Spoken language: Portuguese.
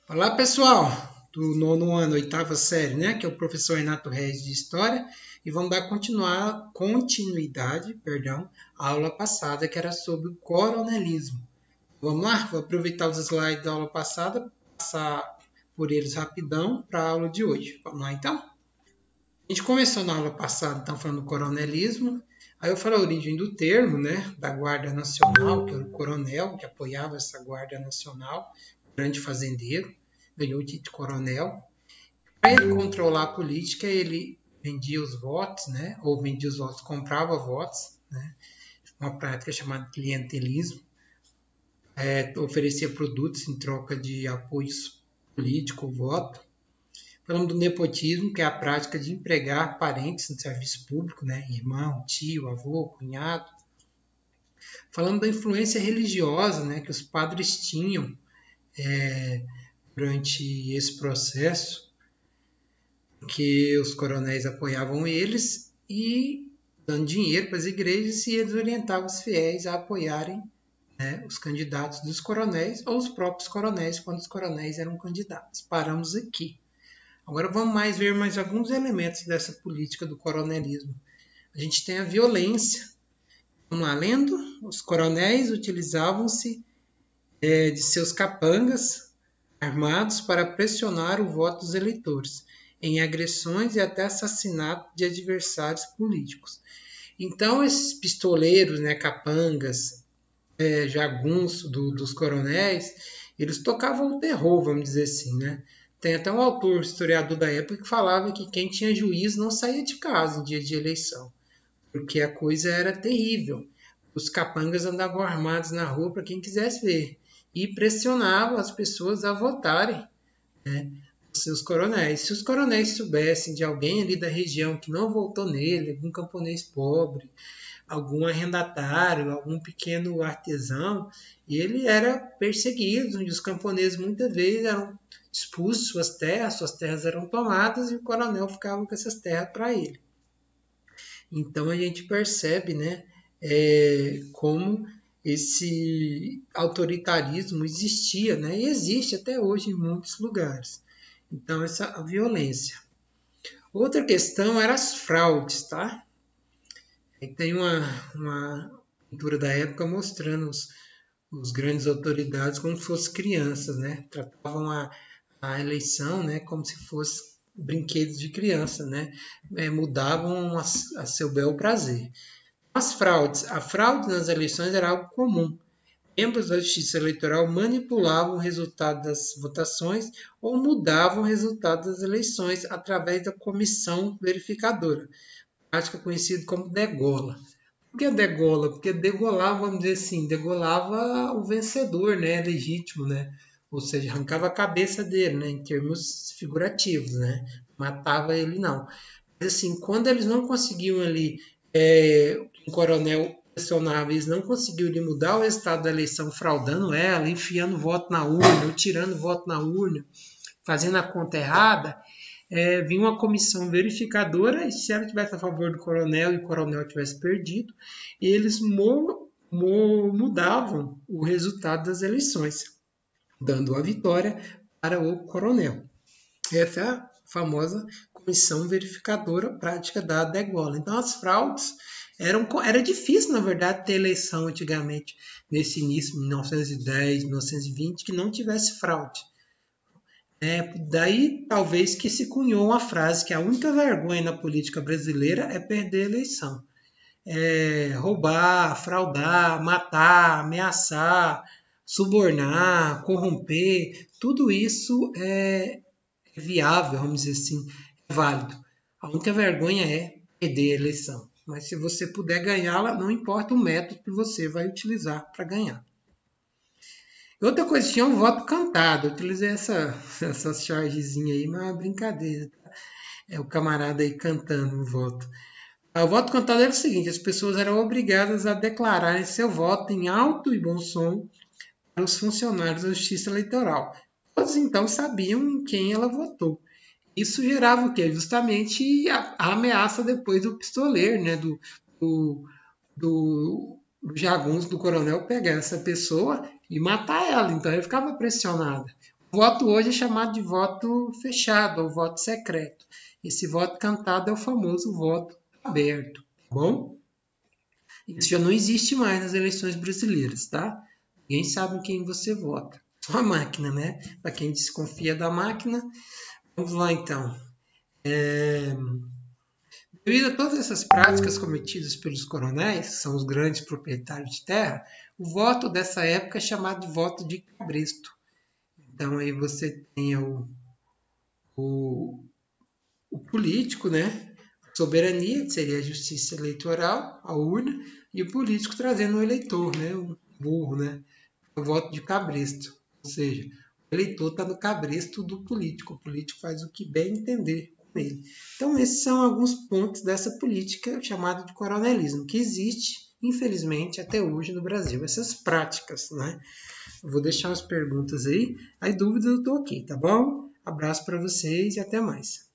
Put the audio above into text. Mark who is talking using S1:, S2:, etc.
S1: Olá, pessoal do nono ano, oitava série, né? Que é o professor Renato Reis de História, e vamos dar continuidade, à aula passada, que era sobre o coronelismo. Vamos lá? Vou aproveitar os slides da aula passada, passar por eles rapidão para a aula de hoje. Vamos lá, então? A gente começou na aula passada, então, falando do coronelismo. Aí eu falei a origem do termo, né? Da Guarda Nacional, que era o coronel que apoiava essa Guarda Nacional, grande fazendeiro, ganhou o título de coronel. Para ele controlar a política, ele vendia os votos, né? Ou vendia os votos, comprava votos, né? Uma prática chamada clientelismo. Oferecia produtos em troca de apoio político, voto. Falamos do nepotismo, que é a prática de empregar parentes no serviço público, né? Irmão, tio, avô, cunhado. Falamos da influência religiosa, né? Que os padres tinham durante esse processo, que os coronéis apoiavam eles e dando dinheiro para as igrejas e eles orientavam os fiéis a apoiarem, né, os candidatos dos coronéis ou os próprios coronéis quando os coronéis eram candidatos. Paramos aqui. Agora vamos ver mais alguns elementos dessa política do coronelismo. A gente tem a violência. Vamos lá, lendo. Os coronéis utilizavam-se de seus capangas armados para pressionar o voto dos eleitores em agressões e até assassinato de adversários políticos. Então, esses pistoleiros, né, capangas, jagunços dos coronéis, eles tocavam o terror, vamos dizer assim, né? Tem até um autor, historiador da época, que falava que quem tinha juízo não saía de casa em dia de eleição, porque a coisa era terrível. Os capangas andavam armados na rua para quem quisesse ver e pressionavam as pessoas a votarem, né, seus coronéis. Se os coronéis soubessem de alguém ali da região que não votou nele, algum camponês pobre, algum arrendatário, algum pequeno artesão, ele era perseguido, e os camponeses muitas vezes eram expulsos suas terras eram tomadas e o coronel ficava com essas terras para ele. Então a gente percebe, né, como esse autoritarismo existia, né, e existe até hoje em muitos lugares. Então, a violência. Outra questão era as fraudes, tá? Aí tem uma pintura da época mostrando os grandes autoridades como se fossem crianças, né? Tratavam a eleição, né, como se fosse brinquedos de criança, né? Mudavam a seu bel prazer. As fraudes. A fraude nas eleições era algo comum. Membros da Justiça Eleitoral manipulavam o resultado das votações ou mudavam o resultado das eleições através da comissão verificadora, prática conhecida como degola. Por que degola? Porque degolava, vamos dizer assim, degolava o vencedor, né, legítimo, né? Ou seja, arrancava a cabeça dele, né, em termos figurativos, né? Matava ele não. Mas assim, quando eles não conseguiam ali, um coronel pressionava, eles não conseguiam lhe mudar o resultado da eleição fraudando ela, enfiando voto na urna, ou tirando voto na urna, fazendo a conta errada, vinha uma comissão verificadora e se ela tivesse a favor do coronel e o coronel tivesse perdido, eles mudavam o resultado das eleições, dando a vitória para o coronel. Essa é a famosa comissão verificadora prática da degola. Então, as fraudes era difícil, na verdade, ter eleição antigamente, nesse início, 1910, 1920, que não tivesse fraude. Daí, talvez, que se cunhou uma frase que a única vergonha na política brasileira é perder a eleição. Roubar, fraudar, matar, ameaçar, subornar, corromper, tudo isso é viável, vamos dizer assim, é válido. A única vergonha é perder a eleição. Mas se você puder ganhá-la, não importa o método que você vai utilizar para ganhar. Outra coisa, tinha um voto cantado. Eu utilizei essa chargezinha aí, mas é uma brincadeira. Tá? É o camarada aí cantando o voto. O voto cantado era o seguinte: as pessoas eram obrigadas a declararem seu voto em alto e bom som para os funcionários da Justiça Eleitoral. Todos então sabiam em quem ela votou. Isso gerava o quê? Justamente a ameaça depois do pistoleiro, né? Do jagunço, do coronel, pegar essa pessoa e matar ela. Então ele ficava pressionado. O O voto hoje é chamado de voto fechado ou voto secreto. Esse voto cantado é o famoso voto aberto, tá bom? Isso já não existe mais nas eleições brasileiras, tá? Ninguém sabe em quem você vota. Só a máquina, né? Para quem desconfia da máquina. Vamos lá, então. Devido a todas essas práticas cometidas pelos coronéis, que são os grandes proprietários de terra, o voto dessa época é chamado de voto de cabresto. Então aí você tem o político, né? A soberania, que seria a justiça eleitoral, a urna, e o político trazendo o eleitor, né? O burro, né? O voto de cabresto. Ou seja, o eleitor está no cabresto do político. O político faz o que bem entender com ele. Então, esses são alguns pontos dessa política chamada de coronelismo, que existe, infelizmente, até hoje no Brasil. Essas práticas, né? Eu vou deixar as perguntas aí. Aí, dúvidas, eu estou aqui, tá bom? Abraço para vocês e até mais.